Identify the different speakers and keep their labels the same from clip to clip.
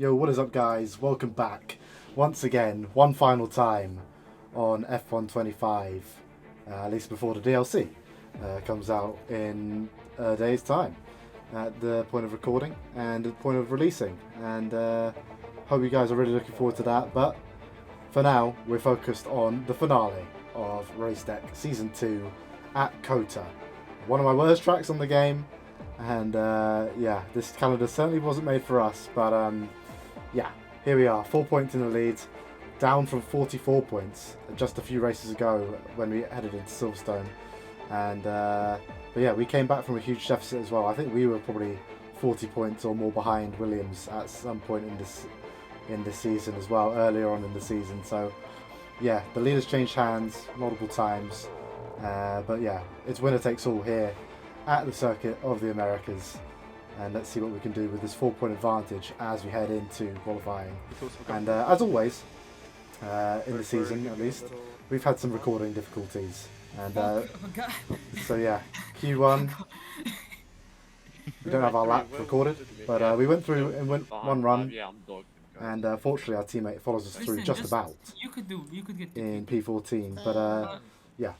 Speaker 1: Yo, what is up guys? Welcome back once again, one final time on F125, at least before the DLC comes out in a day's time at the point of recording and at the point of releasing, and hope you guys are really looking forward to that. But for now, we're focused on the finale of RaceTech Season 2 at COTA. One of my worst tracks on the game, and yeah, this calendar certainly wasn't made for us, but yeah, here we are, 4 points in the lead, down from 44 points just a few races ago when we headed into Silverstone. And but yeah, we came back from a huge deficit as well. I think we were probably 40 points or more behind Williams at some point in this season as well, earlier on in the season. So yeah, the lead has changed hands multiple times, but yeah, it's winner takes all here at the circuit of the Americas. And let's see what we can do with this 4-point advantage as we head into qualifying. And as always, in the season at least, we've had some recording difficulties. And so yeah, Q1, we don't have our lap recorded, but we went through and went one run. And fortunately our teammate follows us through just about in P14. But yeah,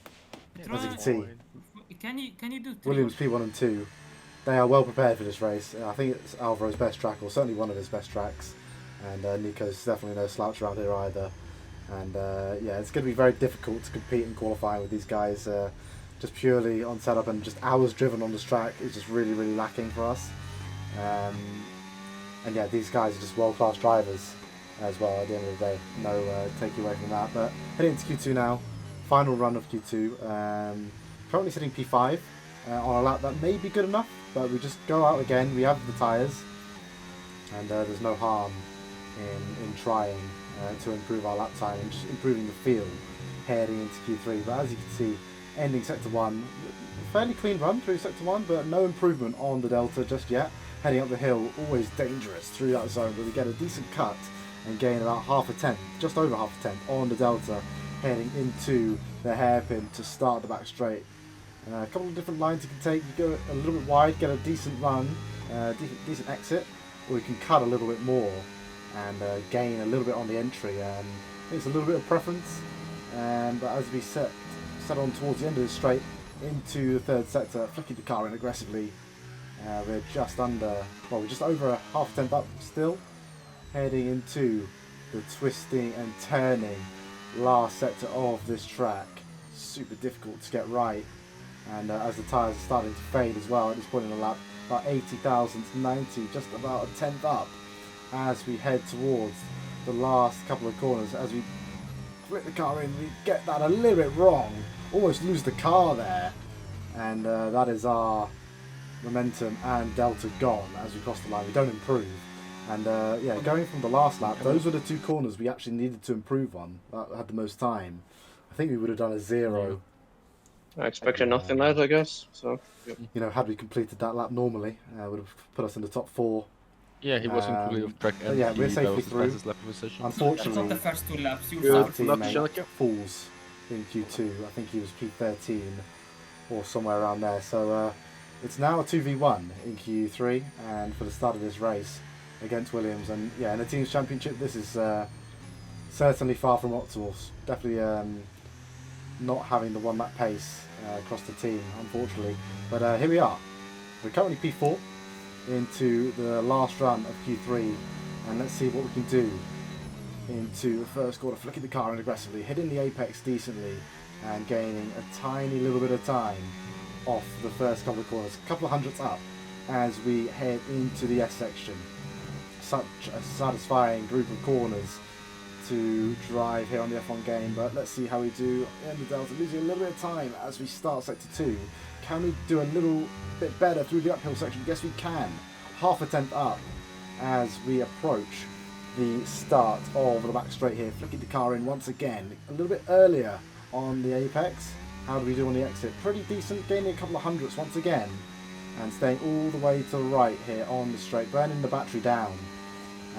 Speaker 1: as you can see,
Speaker 2: can you do
Speaker 1: Williams P1 and 2. They are well prepared for this race. I think it's Alvaro's best track, or certainly one of his best tracks. And Nico's definitely no slouch around here either. And yeah, it's going to be very difficult to compete in qualifying with these guys. Just purely on setup and just hours driven on this track is just really, really lacking for us. And yeah, these guys are just world-class drivers as well at the end of the day. No taking away from that. But heading into Q2 now. Final run of Q2. Currently sitting P5 on a lap that may be good enough. But we just go out again, we have the tyres, and there's no harm in trying to improve our lap time and just improving the field heading into Q3. But as you can see, ending Sector 1, fairly clean run through Sector 1, but no improvement on the Delta just yet. Heading up the hill, always dangerous through that zone, but we get a decent cut and gain about half a tenth, just over half a tenth on the Delta, heading into the hairpin to start the back straight. A couple of different lines you can take. You go a little bit wide, get a decent run, decent exit, or you can cut a little bit more and gain a little bit on the entry. I think it's a little bit of preference, but as we set on towards the end of the straight into the third sector, flicking the car in aggressively, we're just under, well, we're just over a half tenth up still, heading into the twisting and turning last sector of this track. Super difficult to get right. And as the tyres are starting to fade as well at this point in the lap, about 80 thousandths, 90, just about a tenth up as we head towards the last couple of corners. As we flip the car in, we get that a little bit wrong, almost lose the car there, and that is our momentum and delta gone as we cross the line. We don't improve, and yeah, going from the last lap, those were the two corners we actually needed to improve on. That had the most time. I think we would have done a 0.
Speaker 3: I expected nothing less, I guess. So,
Speaker 1: you know, had we completed that lap normally, would have put us in the top 4
Speaker 4: Yeah, he wasn't fully off track. And
Speaker 1: yeah, we're safely through. Unfortunately,
Speaker 2: That's not the first 2 laps. You
Speaker 1: our
Speaker 2: suffered.
Speaker 1: teammate falls in Q2. I think he was P13 or somewhere around there. So it's now a 2v1 in Q3, and for the start of this race against Williams. And yeah, in a team's championship, this is certainly far from optimal. Definitely not having the 1 lap pace across the team, unfortunately. But here we are. We're currently P4 into the last run of Q3, and let's see what we can do into the first quarter, flicking the car in aggressively, hitting the apex decently, and gaining a tiny little bit of time off the first couple of corners, a couple of hundredths up as we head into the S section. Such a satisfying group of corners to drive here on the F1 game, but let's see how we do in the Delta, losing a little bit of time as we start Sector 2. Can we do a little bit better through the uphill section? Yes, we can. Half a tenth up as we approach the start of the back straight here, flicking the car in once again, a little bit earlier on the apex. How do we do on the exit? Pretty decent, gaining a couple of hundredths once again, and staying all the way to the right here on the straight, burning the battery down,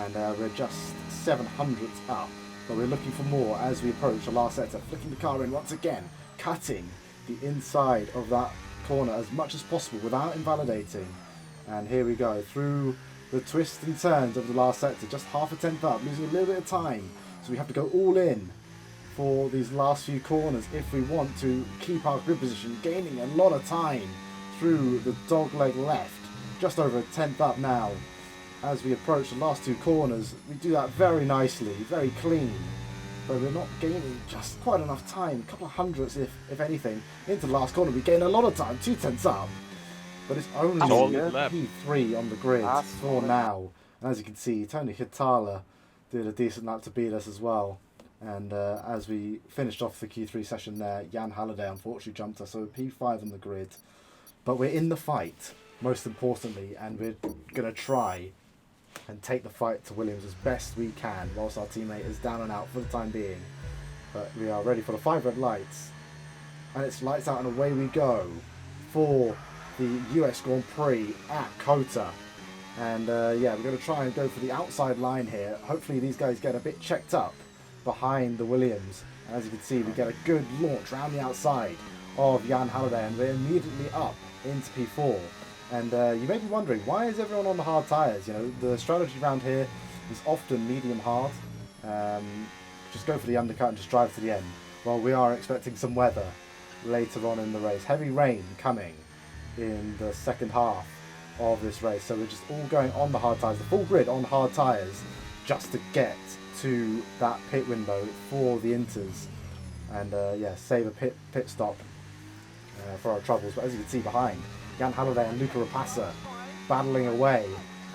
Speaker 1: and we're just 700ths up. But we're looking for more as we approach the last sector, flicking the car in once again, cutting the inside of that corner as much as possible without invalidating. And here we go through the twists and turns of the last sector, just half a tenth up, losing a little bit of time. So we have to go all in for these last few corners if we want to keep our grid position, gaining a lot of time through the dogleg left. Just over a tenth up now. As we approach the last two corners, we do that very nicely, very clean. But we're not gaining just quite enough time, a couple of hundredths if anything. Into the last corner we gain a lot of time, 2 tenths up. But it's only P3 on the grid for now. And as you can see, Tony Hitala did a decent lap to beat us as well. And as we finished off the Q3 session there, Jan Halliday unfortunately jumped us, so P5 on the grid. But we're in the fight, most importantly, and we're going to try and take the fight to Williams as best we can, whilst our teammate is down and out for the time being. But we are ready for the 5 red lights. And it's lights out and away we go for the US Grand Prix at COTA. And yeah, we're going to try and go for the outside line here. Hopefully these guys get a bit checked up behind the Williams. And as you can see, we get a good launch around the outside of Jan Halliday, and we're immediately up into P4. And you may be wondering, why is everyone on the hard tyres? You know, the strategy around here is often medium hard. Just go for the undercut and just drive to the end. Well, we are expecting some weather later on in the race. Heavy rain coming in the second half of this race. So we're just all going on the hard tyres, the full grid on hard tyres, just to get to that pit window for the inters. And yeah, save a pit stop for our troubles. But as you can see behind, Jan Halliday and Luca Rapassa battling away,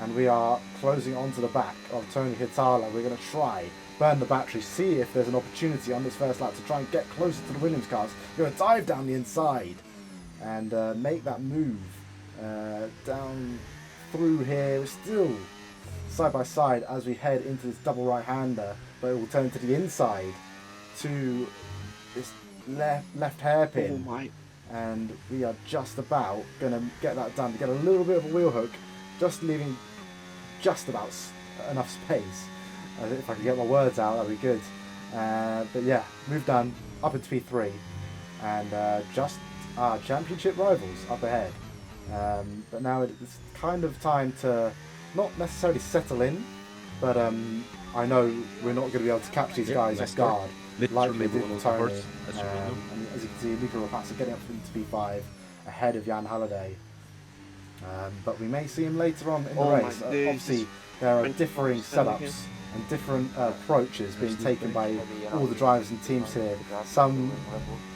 Speaker 1: and we are closing onto the back of Tony Hitala. We're going to try burn the battery, see if there's an opportunity on this first lap to try and get closer to the Williams cars. We're going to dive down the inside and make that move down through here. We're still side by side as we head into this double right-hander, but it will turn to the inside to this left hairpin.
Speaker 3: Oh my.
Speaker 1: And we are just about going to get that done. To get a little bit of a wheel hook, just leaving just about enough space. If I can get my words out, that'd be good. But yeah, move done, up into P3, and just our championship rivals up ahead. But now it's kind of time to not necessarily settle in, but I know we're not going to be able to catch these guys off guard. Like we did with Tony. And as you can see, Luca Rapassa getting up into P5 ahead of Jan Halliday. But we may see him later on in the race. Obviously, there are differing setups and different approaches being taken by all the drivers and teams here. Some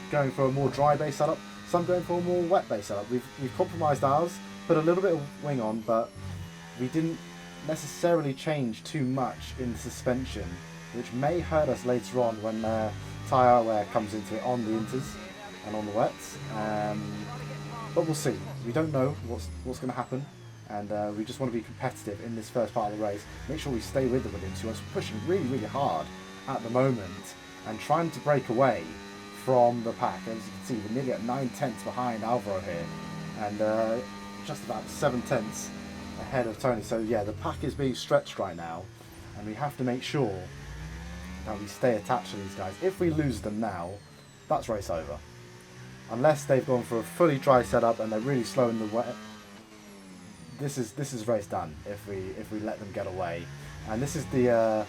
Speaker 1: going for a more dry base setup, some going for a more wet base setup. We've compromised ours, put a little bit of wing on, but we didn't necessarily change too much in suspension, which may hurt us later on when tyre wear comes into it on the inters and on the wets. But we'll see. We don't know what's going to happen, and we just want to be competitive in this first part of the race. Make sure we stay with the Williams, who are pushing really, really hard at the moment and trying to break away from the pack. As you can see, we're nearly at 9 tenths behind Alvaro here, and just about 7 tenths ahead of Tony. So yeah, the pack is being stretched right now, and we have to make sure that we stay attached to these guys. If we lose them now, that's race over. Unless they've gone for a fully dry setup and they're really slow in the wet, this is race done. If we let them get away, and this is the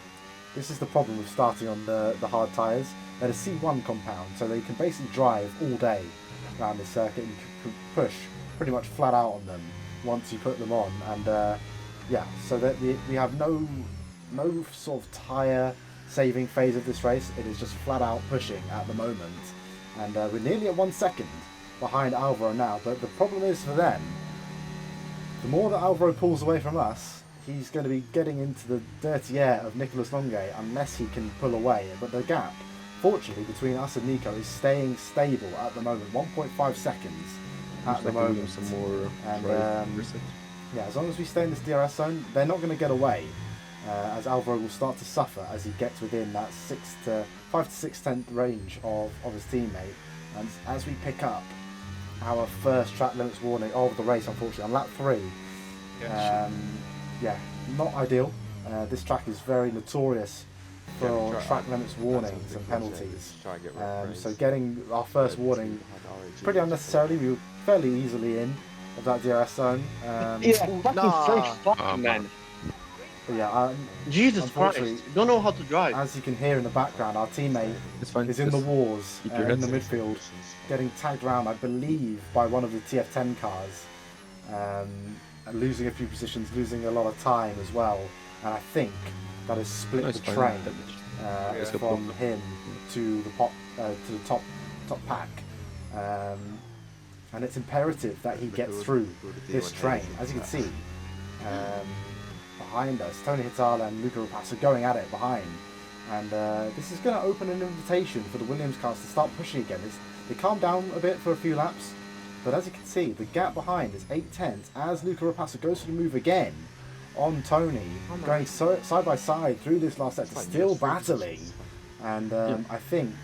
Speaker 1: problem with starting on the hard tyres. They're a C1 compound, so they can basically drive all day around this circuit and can push pretty much flat out on them once you put them on. And yeah, so that we have no sort of tyre saving phase of this race. It is just flat out pushing at the moment, and we're nearly at 1 second behind Alvaro now. But the problem is for them, the more that Alvaro pulls away from us, he's going to be getting into the dirty air of Nicolas Longuet unless he can pull away. But the gap, fortunately, between us and Nico is staying stable at the moment, 1.5 seconds at the moment.
Speaker 4: Some more
Speaker 1: and yeah, as long as we stay in this DRS zone, they're not going to get away. As Alvaro will start to suffer as he gets within that 5 to 6 tenth range of his teammate. And as we pick up our first track limits warning of the race, unfortunately, on lap 3, yeah, not ideal. This track is very notorious for track limits warnings and penalties. So getting our first warning pretty unnecessarily. We were fairly easily in of that DRS zone.
Speaker 3: Yeah, fucking first fucking man.
Speaker 1: But yeah,
Speaker 3: Jesus Christ!
Speaker 1: unfortunately,
Speaker 3: You don't know how to drive.
Speaker 1: as you can hear in the background, our teammate
Speaker 4: It's fine.
Speaker 1: is in the
Speaker 4: just
Speaker 1: wars
Speaker 4: keep your
Speaker 1: in the
Speaker 4: heads.
Speaker 1: midfield, getting tagged around, I believe, by one of the TF10 cars, and losing a few positions, losing a lot of time as well. And I think that has split
Speaker 4: No, it's
Speaker 1: the
Speaker 4: fine.
Speaker 1: train
Speaker 4: Let's go
Speaker 1: from
Speaker 4: block.
Speaker 1: him to the top pack. And it's imperative that he gets through this train. As you can see, behind us, Tony Hitala and Luca Rapace are going at it behind. And this is going to open an invitation for the Williams cars to start pushing again. They calmed down a bit for a few laps, but as you can see, the gap behind is 8/10 as Luca Rapace goes for the move again on Tony, going side by side through this last sector, still battling. And I think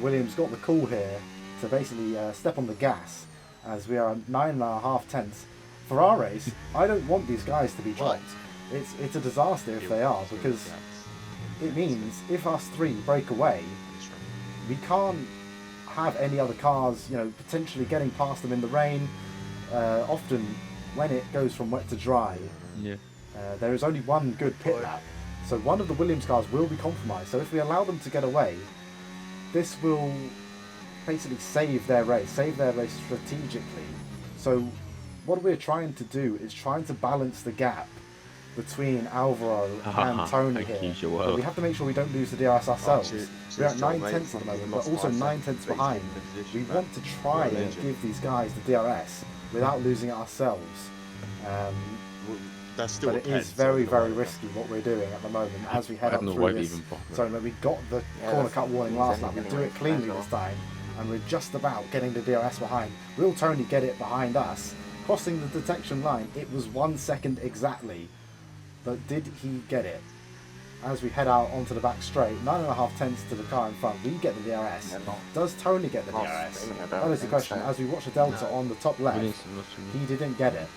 Speaker 1: Williams got the call here to basically step on the gas, as we are at 9.5 tenths. For our race, I don't want these guys to be dropped. It's a disaster if they are, because it means if us three break away, we can't have any other cars, you know, potentially getting past them in the rain. Often, when it goes from wet to dry,
Speaker 4: Yeah.
Speaker 1: there is only one good pit lap, so one of the Williams cars will be compromised. So if we allow them to get away, this will basically save their race strategically. So what we're trying to do is trying to balance the gap between Alvaro and Tony
Speaker 4: Thank
Speaker 1: here.
Speaker 4: you, Joel.
Speaker 1: But we have to make sure we don't lose the DRS ourselves. We're at 9 tenths at the moment, but also 9 tenths behind. We want to try and give these guys the DRS without losing it ourselves.
Speaker 5: That's still
Speaker 1: But it is very, very risky what we're doing at the moment as we head
Speaker 4: I
Speaker 1: up
Speaker 4: don't know why
Speaker 1: through
Speaker 4: we
Speaker 1: this.
Speaker 4: even bother.
Speaker 1: So we got the corner cut warning last lap. We do it cleanly this time, and we're just about getting the DRS behind. Will Tony get it behind us? Crossing the detection line, it was 1 second exactly. But did he get it? As we head out onto the back straight, 9.5 tenths to the car in front, we get the DRS. Does Tony get the DRS? That is the question. As we watch the Delta on the top left,
Speaker 4: Williams is not for me.
Speaker 1: he didn't get it.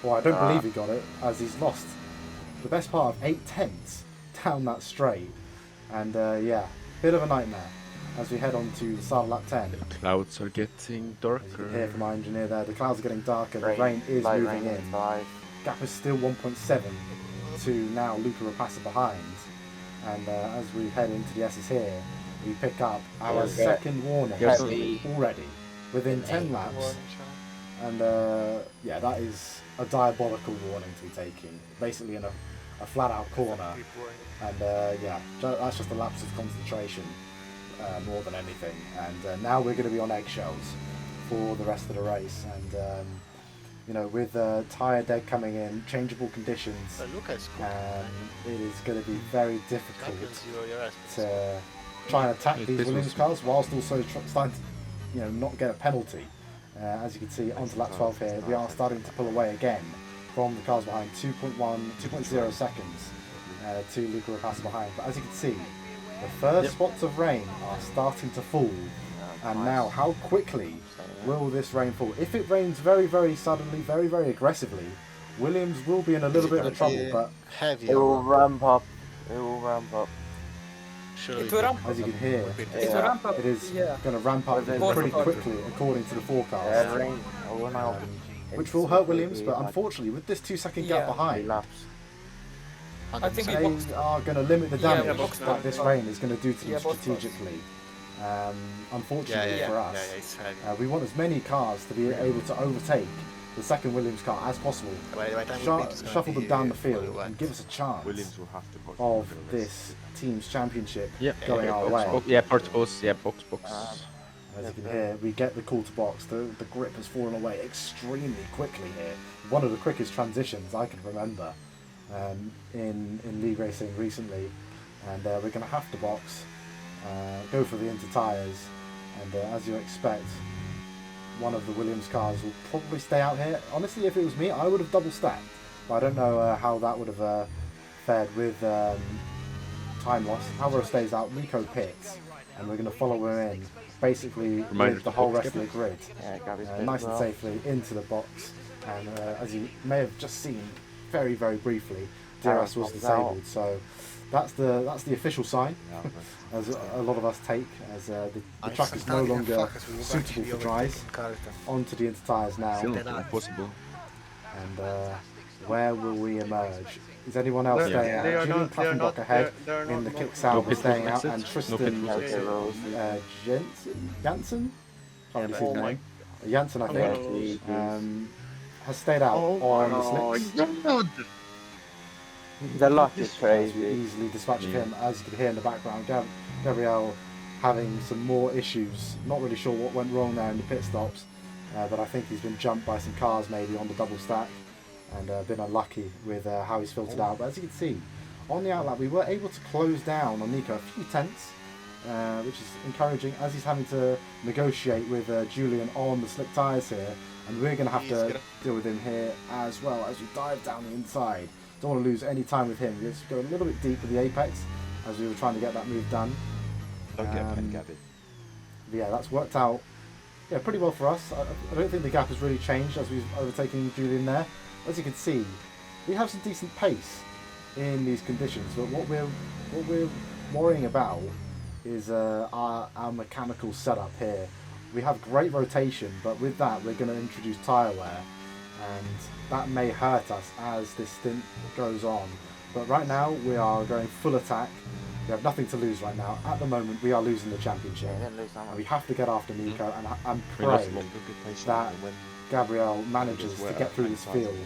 Speaker 1: Well, I don't believe he got it, as he's lost the best part of 8 tenths down that straight. And yeah, bit of a nightmare as we head on to the start of lap 10.
Speaker 4: The clouds are getting
Speaker 1: As you can
Speaker 4: darker.
Speaker 1: hear from our engineer there, the clouds are getting darker, the rain is moving in. Gap is still 1.7 to now Luca Rapace behind. And as we head into the S's here, we pick up our second warning
Speaker 4: Yes.
Speaker 1: already within 10 laps. And yeah, that is a diabolical warning to be taking. Basically in a flat out corner. And yeah, that's just a lapse of concentration more than anything. And now we're going to be on eggshells for the rest of the race. And you know, with tyre dead coming in, changeable conditions, it is going to be very difficult to try and attack these Williams cars whilst also starting to, you know, not get a penalty. As you can see, onto lap 12 here, we are starting to pull away again from the cars behind. 2.0 seconds to Luca Rapace behind. But as you can see, the first spots of rain are starting to fall. And now, how quickly will this rain fall? If it rains very, very suddenly, very, very aggressively, Williams will be in a little bit of trouble. But
Speaker 5: heavy.
Speaker 6: It will ramp up. It will ramp up.
Speaker 2: It will ramp up.
Speaker 1: as you can hear,
Speaker 2: It will ramp up.
Speaker 1: it is
Speaker 2: Yeah.
Speaker 1: going to ramp up
Speaker 6: But
Speaker 1: pretty quickly according to the forecast.
Speaker 6: Rain.
Speaker 1: Which will hurt Williams, but unfortunately, with this 2 second gap
Speaker 2: Yeah.
Speaker 1: behind,
Speaker 2: I think
Speaker 1: they are going to limit the
Speaker 2: Yeah,
Speaker 1: damage
Speaker 2: box
Speaker 1: that this rain is going to do to them
Speaker 2: Yeah, box
Speaker 1: strategically. Unfortunately for us,
Speaker 5: It's heavy.
Speaker 1: we want as many cars to be able to overtake the second Williams car as possible, shuffle them down the field, and give us a chance
Speaker 5: Williams will have to push
Speaker 1: of
Speaker 5: for the
Speaker 1: this team's championship
Speaker 4: Yeah.
Speaker 1: going our
Speaker 4: box,
Speaker 1: way.
Speaker 4: box. Yeah, part box. Yeah, box.
Speaker 1: As you can hear, we get the call to box. The grip has fallen away extremely quickly here. One of the quickest transitions I can remember in league racing recently. And we're going to have to box, go for the inter tyres, and as you expect, one of the Williams cars will probably stay out here. Honestly, if it was me, I would have double stacked, but I don't know how that would have fared with time loss. Alvaro stays out, Nico pits, and we're going to follow him in, basically with the whole rest of the grid, nice and safely into the box. And as you may have just seen very, very briefly, DRS was disabled, so that's the official sign, as a lot of us take, as the track is no longer suitable for dries. Onto the inter tyres now,
Speaker 4: Still not impossible.
Speaker 1: and where will we emerge? Is anyone else
Speaker 3: They-
Speaker 1: staying
Speaker 3: they
Speaker 1: out?
Speaker 3: are
Speaker 1: Julian
Speaker 3: not- they are
Speaker 1: Klaffenbach
Speaker 3: not-
Speaker 1: ahead
Speaker 3: they're
Speaker 1: in the
Speaker 3: not-
Speaker 1: kick
Speaker 3: no
Speaker 1: south
Speaker 4: pit
Speaker 1: staying
Speaker 4: rules
Speaker 1: out,
Speaker 4: exit.
Speaker 1: and
Speaker 4: No
Speaker 1: Tristan
Speaker 4: pit rules
Speaker 6: Okay, rules.
Speaker 1: Jansen? Can't really see
Speaker 3: Oh
Speaker 1: the
Speaker 3: my
Speaker 1: name. Jansen, I
Speaker 3: God.
Speaker 1: think, has stayed out
Speaker 3: Oh
Speaker 1: on
Speaker 3: my
Speaker 1: the slicks.
Speaker 3: God.
Speaker 6: The luck is
Speaker 1: We
Speaker 6: crazy.
Speaker 1: easily dispatched him, as you can hear in the background. Gabriel having some more issues. Not really sure what went wrong there in the pit stops, but I think he's been jumped by some cars maybe on the double stack and been unlucky with how he's filtered out. But as you can see, on the outlap, we were able to close down on Nico a few tenths, which is encouraging as he's having to negotiate with Julian on the slick tyres here. And we're going to have to deal with him here as well as we dive down the inside. Don't want to lose any time with him. We just go a little bit deep with the apex as we were trying to get that move done.
Speaker 5: Don't get pen, Gabby.
Speaker 1: Yeah, that's worked out pretty well for us. I don't think the gap has really changed as we've overtaken Julian there. As you can see, we have some decent pace in these conditions, but what we're worrying about is our mechanical setup here. We have great rotation, but with that we're going to introduce tyre wear, and that may hurt us as this stint goes on. But right now we are going full attack. We have nothing to lose right now. At the moment we are losing the championship.
Speaker 6: Yeah, lose that
Speaker 1: And
Speaker 6: one.
Speaker 1: we have to get after Nico, and I'm
Speaker 4: We lost
Speaker 1: praying
Speaker 4: a lot.
Speaker 1: that Gabriel manages to get through this field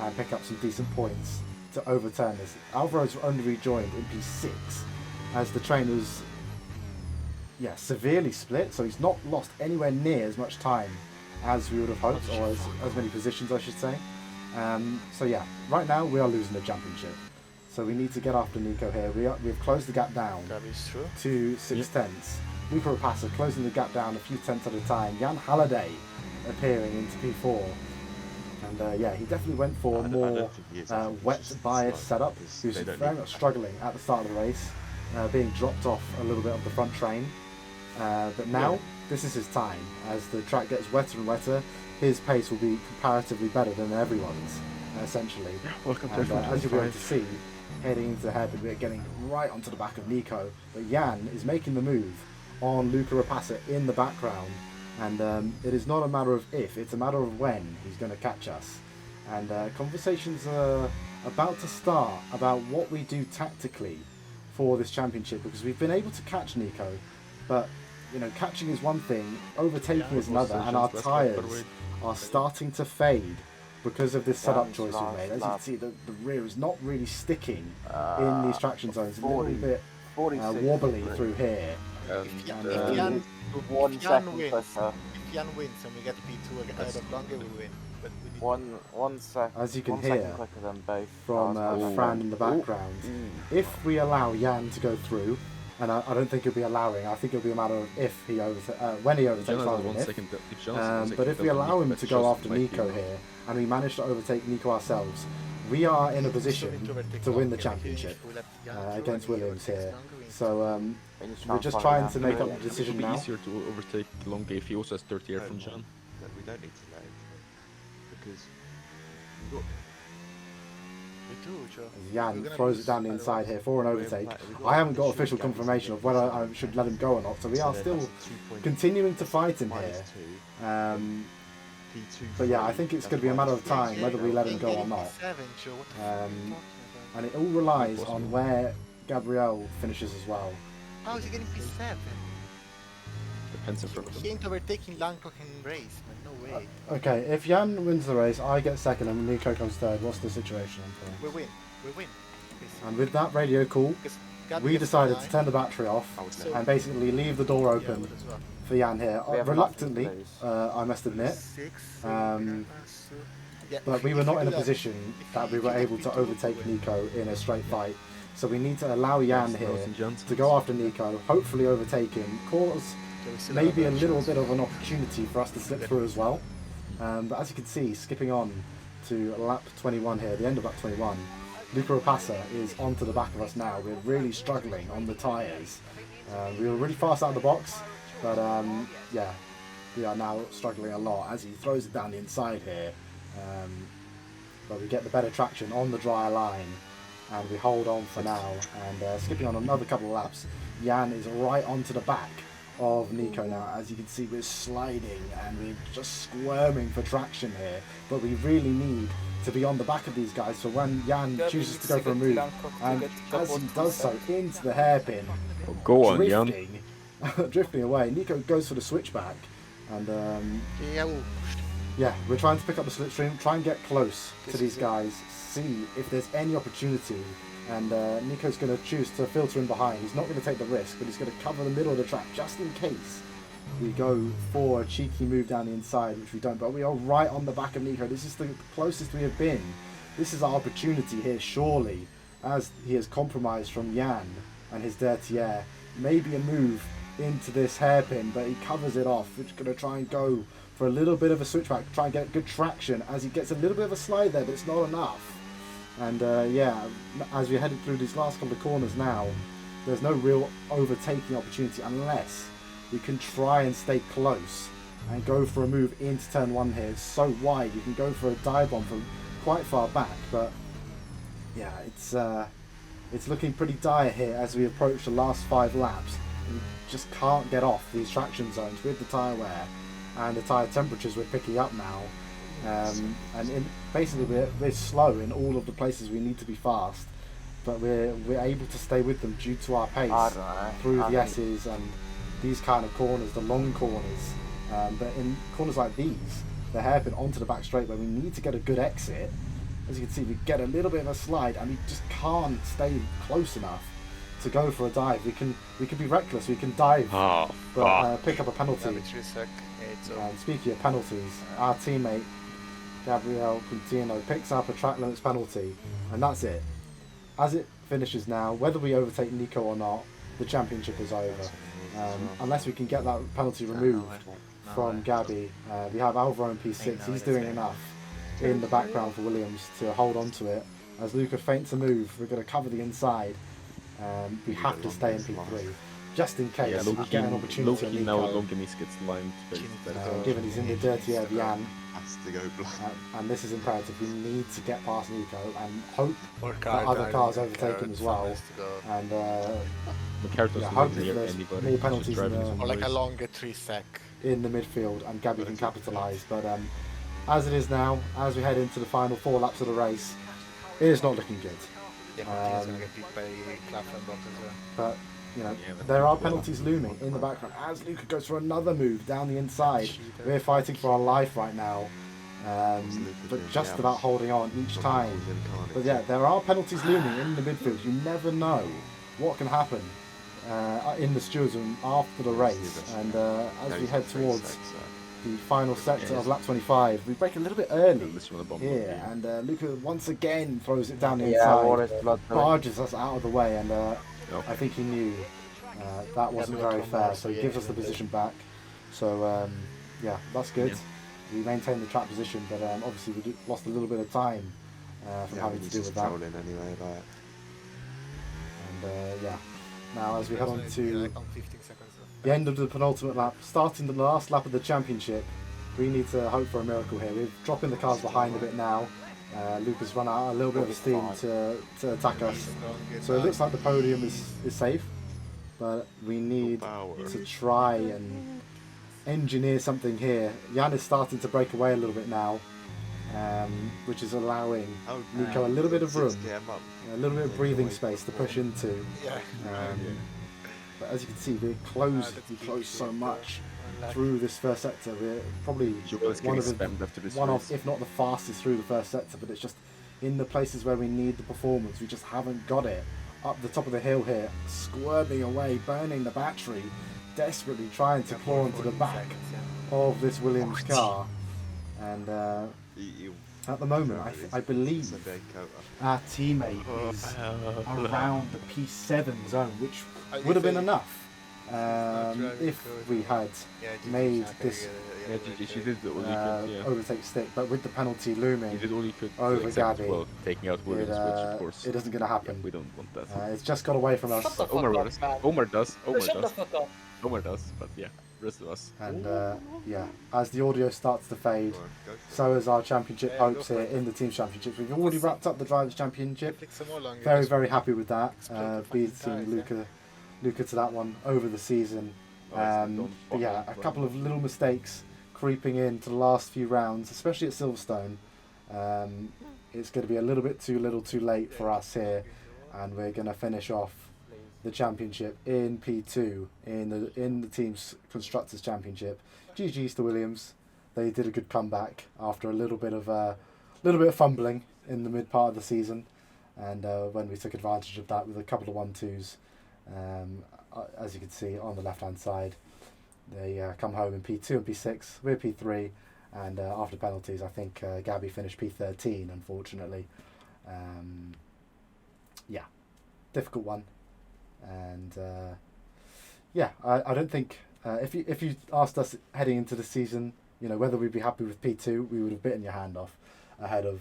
Speaker 1: and pick up some decent points to overturn this. Alvaro's only rejoined in P6 as the train was severely split, so he's not lost anywhere near as much time as we would have hoped, or as many positions I should say. So yeah, right now we are losing the championship. So we need to get after Nico here. We've closed the gap down
Speaker 2: That is true.
Speaker 1: to 6 tenths. Nico Rapassa closing the gap down a few tenths at a time. Jan Halliday appearing into P4. And he definitely went for a more wet bias setup. He was very much struggling at the start of the race, being dropped off a little bit of the front train. But now, this is his time. As the track gets wetter and wetter, his pace will be comparatively better than everyone's, essentially.
Speaker 4: Welcome to
Speaker 1: And as you'll be able to
Speaker 4: 25.
Speaker 1: see, heading into the head, we're getting right onto the back of Nico. But Jan is making the move on Luca Rapassa in the background. And it is not a matter of if, it's a matter of when he's going to catch us. And conversations are about to start about what we do tactically for this championship, because we've been able to catch Nico, but catching is one thing, overtaking is another, and our tyres are starting to fade because of this setup choice we've made. As you can see, the rear is not really sticking in these traction zones. A little bit
Speaker 6: 46
Speaker 1: wobbly through here.
Speaker 4: And
Speaker 2: If Jan,
Speaker 6: 1
Speaker 2: if Jan
Speaker 6: second
Speaker 2: wins,
Speaker 6: quicker.
Speaker 2: if Jan wins and we get P2 ahead of Lange, we win. But we need
Speaker 6: 1 second.
Speaker 1: As you can
Speaker 6: 1 second
Speaker 1: hear
Speaker 6: quicker than both.
Speaker 1: from
Speaker 6: cars.
Speaker 1: Fran in the background, if we allow Jan to go through, and I don't think he'll be allowing, I think it'll be a matter of if he when he overtakes
Speaker 4: Jonathan
Speaker 1: rather
Speaker 4: has
Speaker 1: than
Speaker 4: 1
Speaker 1: if.
Speaker 4: second. If Jonathan
Speaker 1: But if we allow him to go after Nico here, and we manage to overtake Nico ourselves, we are in a position to win the championship against Williams here. So
Speaker 6: We need to
Speaker 1: we're
Speaker 6: try
Speaker 1: just
Speaker 6: and
Speaker 1: trying
Speaker 6: find
Speaker 1: to
Speaker 6: out.
Speaker 1: make up
Speaker 4: It
Speaker 1: the
Speaker 4: would
Speaker 1: decision
Speaker 4: be
Speaker 1: now.
Speaker 4: easier to overtake Longe if he also has 30 air from John.
Speaker 5: We don't need to let him because we've got
Speaker 2: We do, Joe.
Speaker 1: As Jan throws it down the inside here for an overtake. I haven't got official confirmation of whether I should let him go or not, so we are still continuing to fight him here. But yeah, I think it's going to be a matter of time whether we let him go or not. And it all relies on where Gabriel finishes as well.
Speaker 2: How is he getting P7?
Speaker 4: Depends in front of
Speaker 2: He
Speaker 4: him.
Speaker 2: ain't overtaking Lancock in race, man. No way.
Speaker 1: Okay, if Jan wins the race, I get second and Nico comes third. What's the situation?
Speaker 2: We win. We win.
Speaker 1: And with that radio call,
Speaker 2: Because Gabi
Speaker 1: we
Speaker 2: gets
Speaker 1: decided to
Speaker 2: nine.
Speaker 1: turn the battery off
Speaker 2: So-
Speaker 1: and basically leave the door
Speaker 2: Yeah, I
Speaker 1: open
Speaker 2: would as well.
Speaker 1: for Jan here.
Speaker 6: We have
Speaker 1: Reluctantly,
Speaker 6: nothing to lose.
Speaker 1: I must admit.
Speaker 2: 6. Yeah,
Speaker 1: But
Speaker 2: if
Speaker 1: we
Speaker 2: you-
Speaker 1: were
Speaker 2: if
Speaker 1: not
Speaker 2: you
Speaker 1: in
Speaker 2: do
Speaker 1: a
Speaker 2: that-
Speaker 1: position
Speaker 2: if
Speaker 1: that we
Speaker 2: you
Speaker 1: were
Speaker 2: get
Speaker 1: able to
Speaker 2: P2,
Speaker 1: overtake
Speaker 2: we win.
Speaker 1: Nico in a straight fight. So we need to allow Jan here
Speaker 4: Rosen Johnson.
Speaker 1: to go after Nico, hopefully overtake him, cause
Speaker 2: So we still
Speaker 1: maybe a
Speaker 2: have
Speaker 1: little
Speaker 2: options.
Speaker 1: bit of an opportunity for us to slip through as well. But as you can see, skipping on to lap 21 here, the end of lap 21, Luca Rapassa is onto the back of us now. We're really struggling on the tyres. We were really fast out of the box, but yeah, we are now struggling a lot as he throws it down the inside here. But we get the better traction on the dry line, and we hold on for now. And skipping on another couple of laps, Jan is right onto the back of Nico now. As you can see, we're sliding and we're just squirming for traction here, but we really need to be on the back of these guys for when Jan chooses to go for a move, and as he does so into the hairpin,
Speaker 4: Oh, go on, Jan.
Speaker 1: drifting away. Nico goes for the switchback, and
Speaker 2: Yeah,
Speaker 1: yeah, we're trying to pick up the slipstream, try and get close to these guys, see if there's any opportunity. And Nico's going to choose to filter in behind. He's not going to take the risk, but he's going to cover the middle of the track just in case we go for a cheeky move down the inside, which we don't. But we are right on the back of Nico. This is the closest we have been. This is our opportunity here, surely, as he has compromised from Jan and his dirty air. Maybe a move into this hairpin, but he covers it off. We're just going to try and go for a little bit of a switchback, try and get good traction as he gets a little bit of a slide there, but it's not enough. And yeah, as we're headed through these last couple of corners now, there's no real overtaking opportunity unless we can try and stay close and go for a move into turn 1 here. It's so wide, you can go for a dive bomb from quite far back, but yeah, it's looking pretty dire here as we approach the last 5 laps. We just can't get off these traction zones with the tyre wear and the tyre temperatures we're picking up now. Basically we're slow in all of the places we need to be fast, but we're able to stay with them due to our pace through the S's and these kind of corners, the long corners. But in corners like these, the hairpin onto the back straight where we need to get a good exit, as you can see, we get a little bit of a slide and we just can't stay close enough to go for a dive. We can be reckless, we can dive, but pick up a penalty. And speaking of penalties, our teammate Gabriel Quintino picks up a track limits penalty, and that's it. As it finishes now, whether we overtake Nico or not, the championship is over. Unless we can get that penalty removed from Gabby. We have Alvaro in P6, he's doing enough in the background for Williams to hold on to it. As Luca feints a move, we're going to cover the inside. We have to stay in P3. Just in case we get an opportunity on Nico.
Speaker 4: Now Longinis gets lined.
Speaker 1: Given he's in the dirty air of Jan.
Speaker 5: Has to go blind.
Speaker 1: And this is imperative. We need to get past Nico and hope that other cars overtake him as well. And yeah, hope that there's more penalties
Speaker 2: or like a longer 3 sec
Speaker 1: in the midfield and Gabby can capitalise. But as it is now, as we head into the final 4 laps of the race, it is not looking good.
Speaker 2: Yeah, but he's gonna get beat by Claflin as well.
Speaker 1: But you know, there are penalties looming in the background as Luca goes for another move down the inside. We're fighting for our life right now, but just about holding on each time. But yeah, there are penalties looming in the midfield. You never know what can happen in the stewards room after the race. And as we head towards the final sector of lap 25, we break a little bit early here, and Luca once again throws it down the inside, barges us out of the way, and I think he knew that wasn't very fair, so he gives us the position back. So yeah, that's good. We maintained the track position, but obviously we lost a little bit of time from having to deal with that.
Speaker 5: Anyway,
Speaker 1: And yeah, now as we head on to the end of the penultimate lap, starting the last lap of the championship, we need to hope for a miracle here. We're dropping the cars behind a bit now. Luca's run out a little bit of steam to attack us. So it looks like the podium is safe, but we need to try and engineer something here. Jan is starting to break away a little bit now, which is allowing Nico a little bit of room, a little bit of breathing space to push into. But as you can see, we close so much through this first sector. We're probably one of, if not the fastest through the first sector, but it's just in the places where we need the performance, we just haven't got it. Up the top of the hill here, squirming away, burning the battery, desperately trying to claw into the back of this Williams car. And at the moment, I believe our teammate is around the P7 zone, which would have been enough if we had made this overtake stick, but with the penalty looming over Gabby,
Speaker 4: taking out Williams, which of course
Speaker 1: it isn't going to happen.
Speaker 4: We don't want that.
Speaker 1: It's just got away from us.
Speaker 4: Omar does, but yeah, the rest of us.
Speaker 1: And yeah, as the audio starts to fade, so is our championship hopes here in the team championships. We've already wrapped up the drivers championship. Very happy with that. Beating Luca to that one over the season But yeah, a couple of little mistakes creeping into the last few rounds, especially at Silverstone. It's going to be a little bit too little too late for us here, and we're going to finish off the championship in P2 in the team's constructors championship. GG's to Williams. They did a good comeback after a little bit of fumbling in the mid part of the season, and when we took advantage of that with a couple of 1-2s, as you can see on the left hand side, they come home in P2 and P6. We're P3, and after penalties, I think Gabby finished P13. Unfortunately, yeah, difficult one, and yeah, I don't think if you asked us heading into the season, you know, whether we'd be happy with P2, we would have bitten your hand off ahead of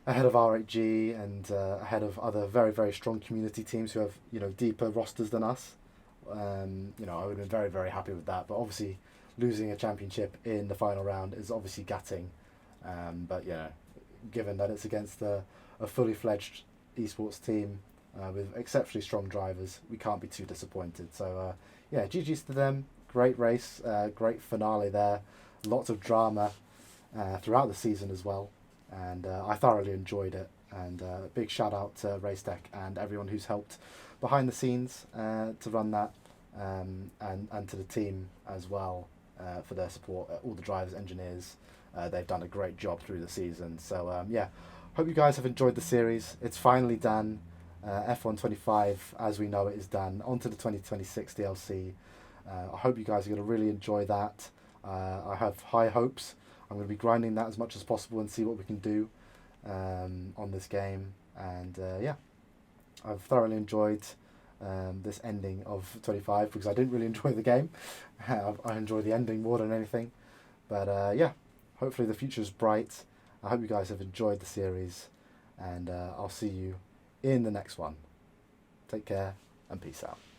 Speaker 1: R8G and ahead of other very, very strong community teams who have, you know, deeper rosters than us. You know, I would have been very, very happy with that. But obviously, losing a championship in the final round is obviously gutting. But you know, given that it's against a fully fledged esports team with exceptionally strong drivers, we can't be too disappointed. So yeah, GG's to them. Great race, great finale there. Lots of drama throughout the season as well, and I thoroughly enjoyed it. And big shout out to RaceTech and everyone who's helped behind the scenes to run that, and to the team as well for their support. All the drivers, engineers, they've done a great job through the season. So yeah, hope you guys have enjoyed the series. It's finally done. F1 25 as we know it is done. On to the 2026 DLC. I hope you guys are going to really enjoy that. I have high hopes. I'm going to be grinding that as much as possible and see what we can do on this game. And yeah, I've thoroughly enjoyed this ending of 25 because I didn't really enjoy the game. I enjoy the ending more than anything. But yeah, hopefully the future is bright. I hope you guys have enjoyed the series, and I'll see you in the next one. Take care and peace out.